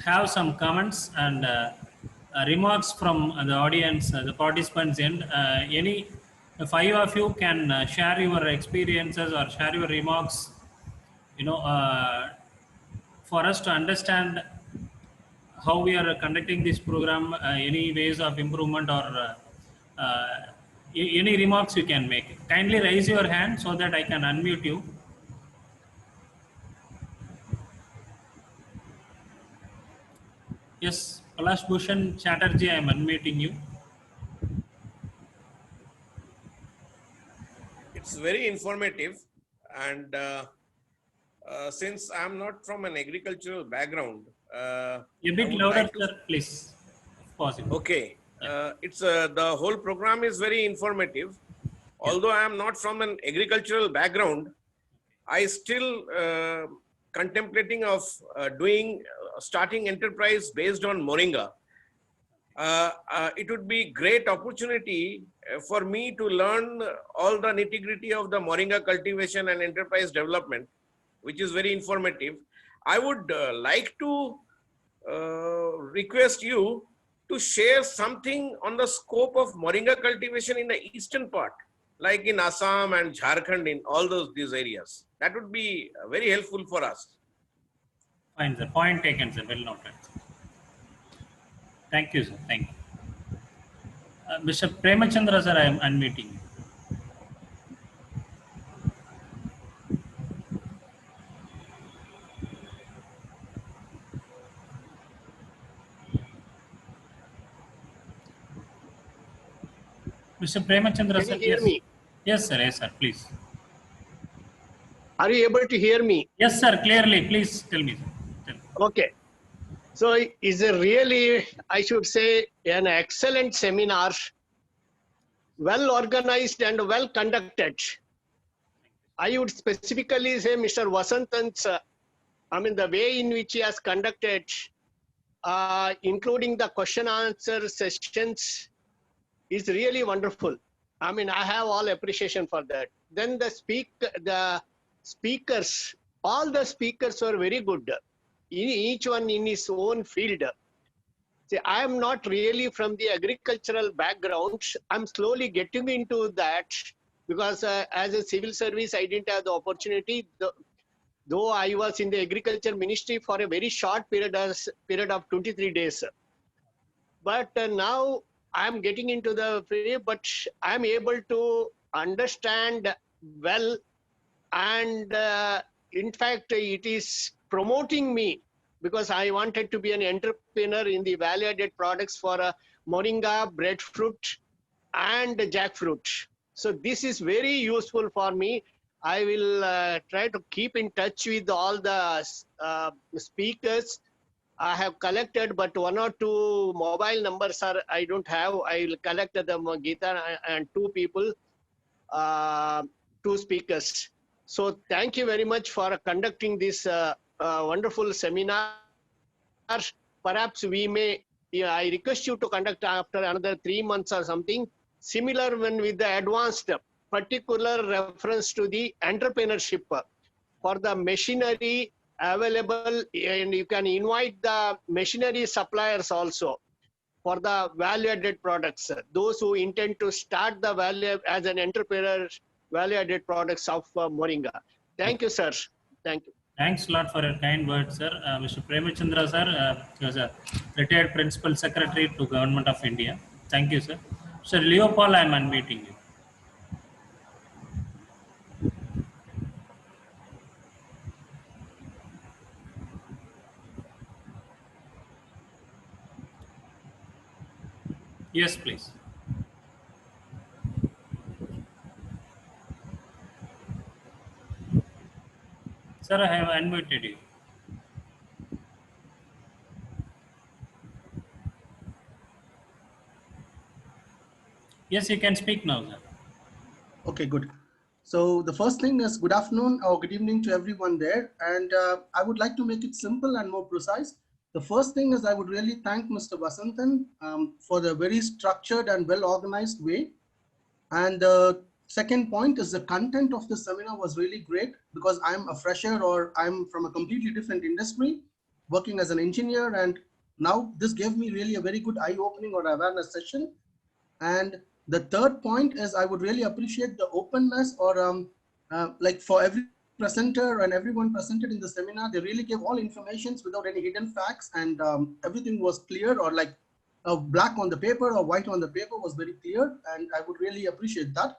have some comments and remarks from the audience, the participants end. Any five of you can share your experiences or share your remarks, you know, for us to understand how we are conducting this program, any ways of improvement or any remarks you can make. Kindly raise your hand so that I can unmute you. Yes, Palash Bhushan Chatterjee, I am unmuting you. It's very informative, and since I'm not from an agricultural background, A bit louder, like sir, please, if possible. Okay, Yeah. it's the whole program is very informative. Yeah. Although I am not from an agricultural background, I still contemplating of starting enterprise based on Moringa. It would be great opportunity for me to learn all the nitty-gritty of the Moringa cultivation and enterprise development, which is very informative. I would like to request you to share something on the scope of Moringa cultivation in the eastern part, like in Assam and Jharkhand, in all these areas. That would be very helpful for us. Fine, sir. Point taken, sir. Well noted. Thank you, sir. Thank you. Mr. Premachandra, sir, I am unmuting you. Mr. Premachandra, Can sir. you hear Yes. me? Yes, sir. Yes, sir. Please. Are you able to hear me? Yes, sir. Clearly. Please tell me, sir. Tell me. Okay. So is a really, I should say, an excellent seminar, well organized and well conducted. I would specifically say Mr. Vasantan's, the way in which he has conducted, including the question answer sessions, is really wonderful. I have all appreciation for that. Then the speakers, all the speakers were very good. Each one in his own field. See, I am not really from the agricultural background. I'm slowly getting into that because as a civil service, I didn't have the opportunity. Though I was in the agriculture ministry for a very short period of 23 days. But now I'm getting into the field, but I'm able to understand well, and in fact, it is promoting me because I wanted to be an entrepreneur in the value-added products for moringa, breadfruit, and jackfruit. So this is very useful for me. I will try to keep in touch with all the speakers. I have collected, but one or two mobile numbers I don't have. I will collect them, Geeta and two people, two speakers. So thank you very much for conducting this wonderful seminar. Perhaps we may, I request you to conduct after another 3 months or something, similar one with the advanced, particular reference to the entrepreneurship for the machinery available, and you can invite the machinery suppliers also for the value-added products. Those who intend to start the value as an entrepreneur, value-added products of Moringa. Thank you, sir. Thank you. Thanks a lot for your kind words, sir. Mr. Premachandra, sir, was a retired Principal Secretary to Government of India. Thank you, sir. Sir Leopold, I am unmuting you. Yes, please. Sir, I have unmuted you. Yes, you can speak now, sir. Okay, good. So the first thing is good afternoon or good evening to everyone there. And I would like to make it simple and more precise. The first thing is I would really thank Mr. Vasantan for the very structured and well-organized way. And the second point is the content of the seminar was really great because I'm a fresher or I'm from a completely different industry. working as an engineer, and now this gave me really a very good eye-opening or awareness session. And the third point is I would really appreciate the openness, or like for every presenter and everyone presented in the seminar, they really gave all informations without any hidden facts, and everything was clear, or like black on the paper or white on the paper was very clear, and I would really appreciate that.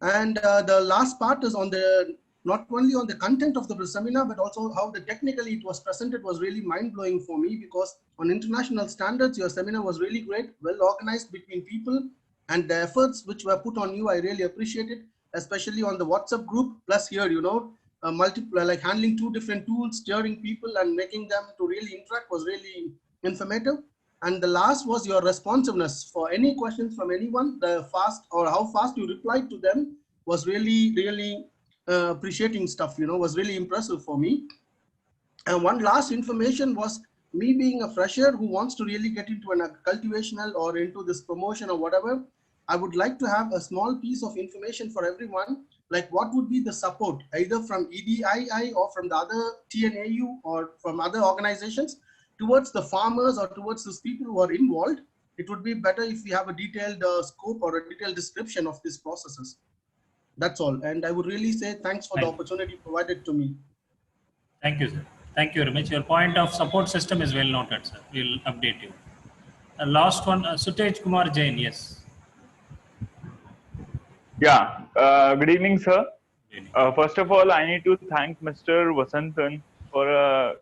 And the last part is on the, not only on the content of the seminar, but also how the technically it was presented was really mind-blowing for me, because on international standards, your seminar was really great, well organized between people, and the efforts which were put on you, I really appreciate it, especially on the WhatsApp group, plus here, you know, multiple, like handling 2 different tools, steering people and making them to really interact was really informative. And the last was your responsiveness for any questions from anyone. The fast, or how fast you replied to them, was really appreciating stuff, you know, was really impressive for me. And one last information was, me being a fresher who wants to really get into a cultivational or into this promotion or whatever, I would like to have a small piece of information for everyone, like what would be the support either from EDII or from the other TNAU or from other organizations towards the farmers or towards those people who are involved. It would be better if we have a detailed scope or a detailed description of these processes. That's all. And I would really say thanks for the opportunity provided to me. Thank you, sir. Thank you very much. Your point of support system is well noted, sir. We'll update you. Last one, Sutej Kumar Jain. Yes. Yeah. Good evening, sir. First of all, I need to thank Mr. Vasantan for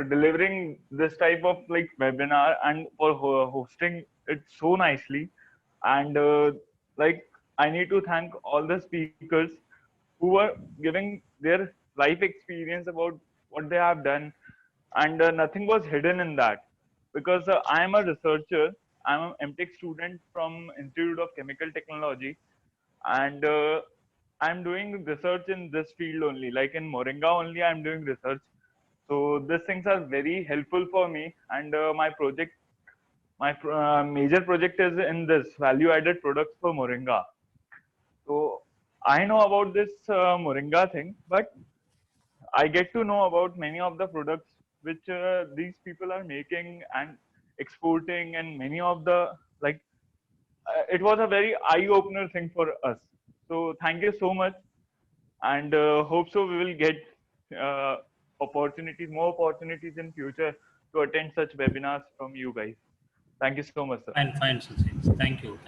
delivering this type of like webinar and for hosting it so nicely. And like I need to thank all the speakers who were giving their life experience about what they have done, and nothing was hidden in that, because I am a researcher. I'm an MTech student from Institute of Chemical Technology, and I'm doing research in this field only, like in Moringa only I'm doing research. So these things are very helpful for me, and my major project is in this value-added products for Moringa. So I know about this Moringa thing, but I get to know about many of the products which these people are making and exporting, and many of the like. It was a very eye-opener thing for us. So thank you so much, and hope so we will get more opportunities in future to attend such webinars from you guys. Thank you so much, sir. Fine, Sutej. Thank you.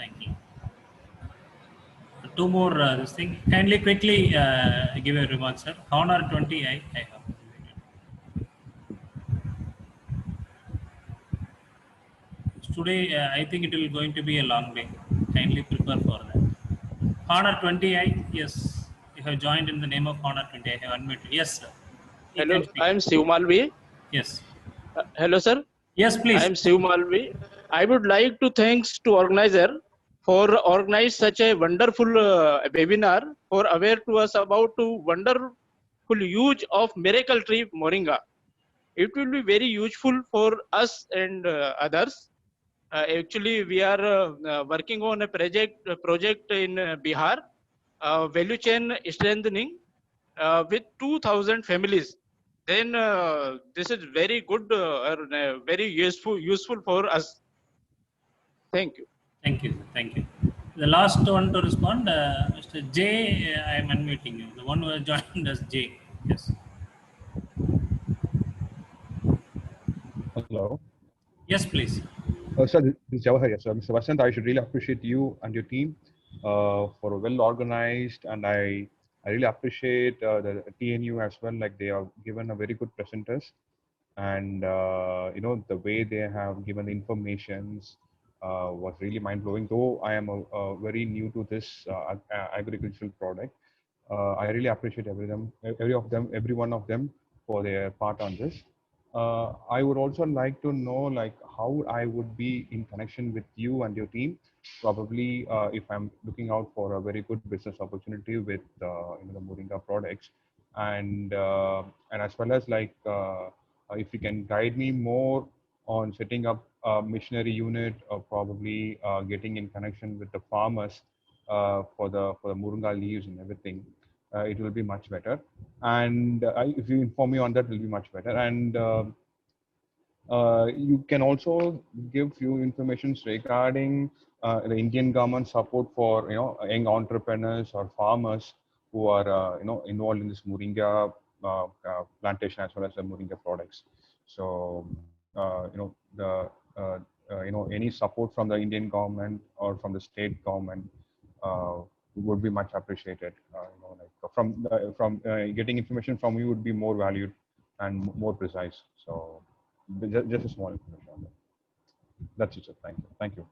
Two more this thing. Kindly quickly give a remark, sir. Honor 20 I have. Today I think it will going to be a long day. Kindly prepare for that. Honor 20 I, yes. You have joined in the name of Honor 20. I have unmuted. Yes, sir. Hello, I am Shiv Malvi. Yes. Hello, sir. Yes, please. I am Shiv Malvi. I would like to thanks to organizer for organize such a wonderful webinar for aware to us about to wonderful use of miracle tree moringa. It will be very useful for us and others. Actually, we are working on a project in Bihar, value chain strengthening with 2,000 families. Then this is very good, very useful for us. Thank you. Thank you. Thank you. The last one to respond, Mr. J. I am unmuting you. The one who has joined us, J. Yes. Hello. Yes, please. Sir, this is Jawahar. Yes, sir. Mr. Vasant, I should really appreciate you and your team for a well organized, and I really appreciate the TNU as well. Like they have given a very good presenters, and you know the way they have given the informations was really mind blowing. Though I am very new to this agricultural product, I really appreciate every one of them for their part on this. I would also like to know like how I would be in connection with you and your team. Probably if I'm looking out for a very good business opportunity with you know, the Moringa products, and as well as like if you can guide me more on setting up a missionary unit, or probably getting in connection with the farmers for the Moringa leaves and everything. it will be much better. And if you inform me on that, it will be much better. And you can also give few informations regarding the Indian government support for young entrepreneurs or farmers who are involved in this moringa plantation as well as the moringa products. So any support from the Indian government or from the state government would be much appreciated. From getting information from you would be more valued and more precise. So just a small information on that. That's it, sir. Thank you. Thank you.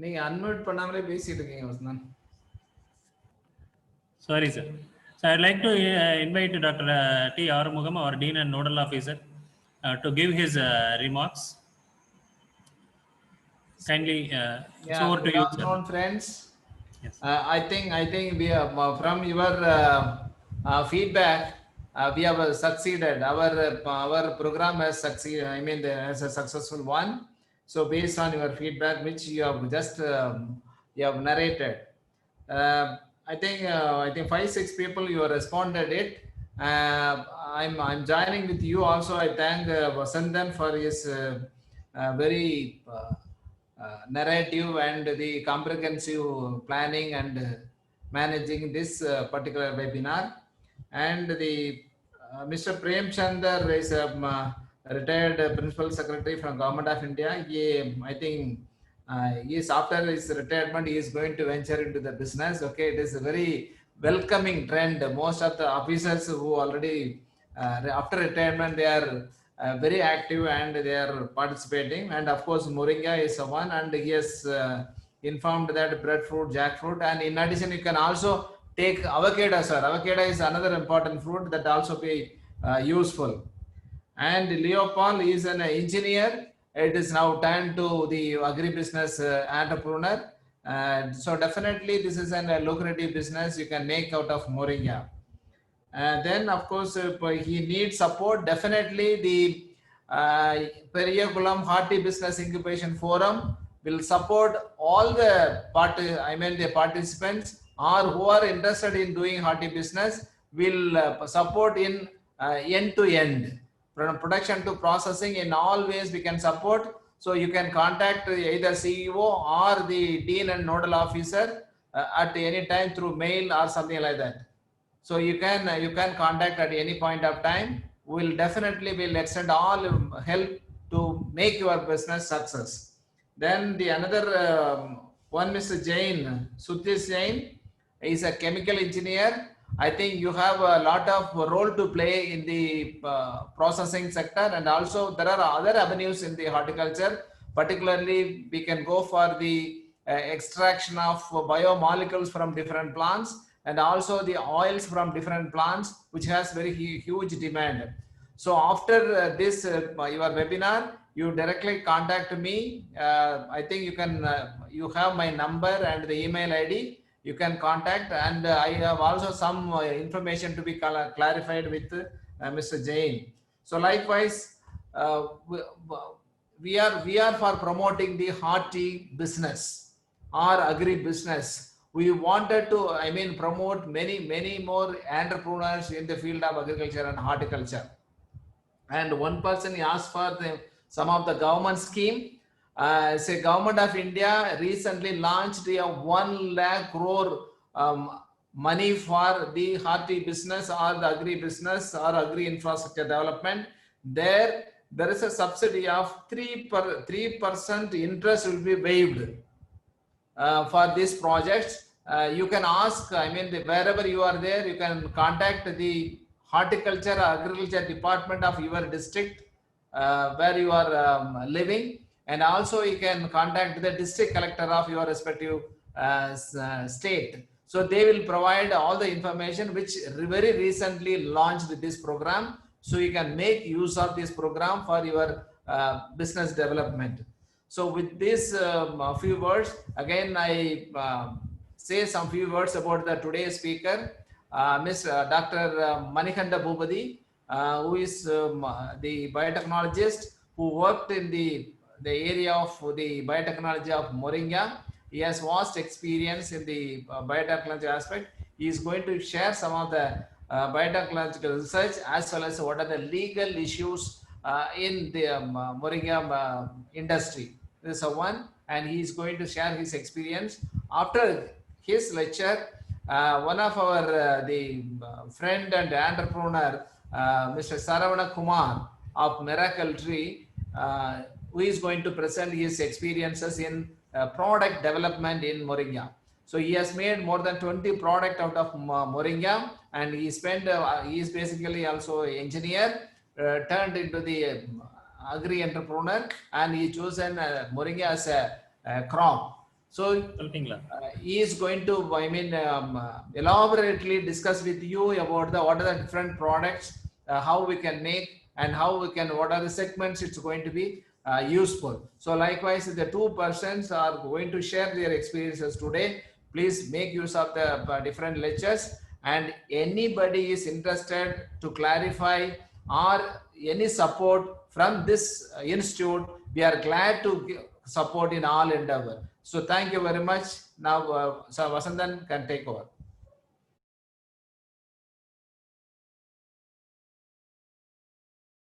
நீங்க unmute பண்ணாமலே பேசிட்டு இருக்கீங்க Vasanthan. Sorry, sir. So I'd like to invite Dr. T. Arumugam, our Dean and Nodal Officer, to give his remarks. Kindly, it's over to Good you, afternoon, sir. friends. Yes. I think we have, from your feedback, we have succeeded. Our program has succeeded. I mean, as a successful one. So based on your feedback, which you have just you have narrated, I think 5-6 people you have responded it. I'm joining with you also. I thank Vasantan for his very narrative and the comprehensive planning and managing this particular webinar. And the Mr. Prem Chandar is a retired principal secretary from Government of India. I think after his retirement, he is going to venture into the business. Okay, it is a very welcoming trend. Most of the officers who already after retirement, they are very active and they are participating. And of course, moringa is one, and he has informed that breadfruit, jackfruit, and in addition, you can also take avocado, sir. Avocado is another important fruit that also be useful. And Leopold is an engineer. It is now time to the agribusiness entrepreneur. So definitely this is a lucrative business you can make out of moringa. Then of course he needs support. Definitely the Periyakulam Hearty Business Incubation Forum will support all the participants or who are interested in doing hearty business. Will support in end to end, from production to processing. In all ways we can support. So you can contact either CEO or the Dean and Nodal Officer at any time through mail or something like that. So you can contact at any point of time. Will definitely will extend all help to make your business success. Then the another one, Mr. Jain, Sutish Jain, is a chemical engineer. I think you have a lot of role to play in the processing sector, and also there are other avenues in the horticulture. Particularly, we can go for the extraction of biomolecules from different plants, and also the oils from different plants, which has very huge demand. So after this your webinar, you directly contact me. I think you can you have my number and the email ID. You can contact, and I have also some information to be clarified with Mr. Jain. So likewise, we are for promoting the hearty business or agri business. We wanted to, promote many more entrepreneurs in the field of agriculture and horticulture. And one person asked for some of the government scheme. Say Government of India recently launched a 1 lakh crore money for the hearty business or the agri business or agri infrastructure development. There is a subsidy of 3% interest will be waived for this project. You can ask, wherever you are there, you can contact the horticulture or agriculture department of your district where you are living. And also you can contact the district collector of your respective state. So they will provide all the information which very recently launched this program. So you can make use of this program for your business development. So with this few words, again I say some few words about the today's speaker, Dr. Manikanda Bhupati, who is the biotechnologist who worked in the area of the biotechnology of Moringa. He has vast experience in the biotechnology aspect. He is going to share some of the biotechnological research as well as what are the legal issues in the Moringa industry. This is one, and he is going to share his experience. After his lecture, one of our friend and entrepreneur, Mr. Saravana Kumar of Miracle Tree, who is going to present his experiences in product development in Moringa. So he has made more than 20 products out of Moringa, and he spent, he is basically also an engineer, turned into the agri entrepreneur, and he chosen Moringa as a crop. So he is going to, elaborately discuss with you about what are the different products, how we can make, and how we can, what are the segments it's going to be useful. So likewise, the two persons are going to share their experiences today. Please make use of the different lectures, and anybody is interested to clarify or any support from this institute, we are glad to support in all endeavor. So thank you very much. Now Vasantan can take over.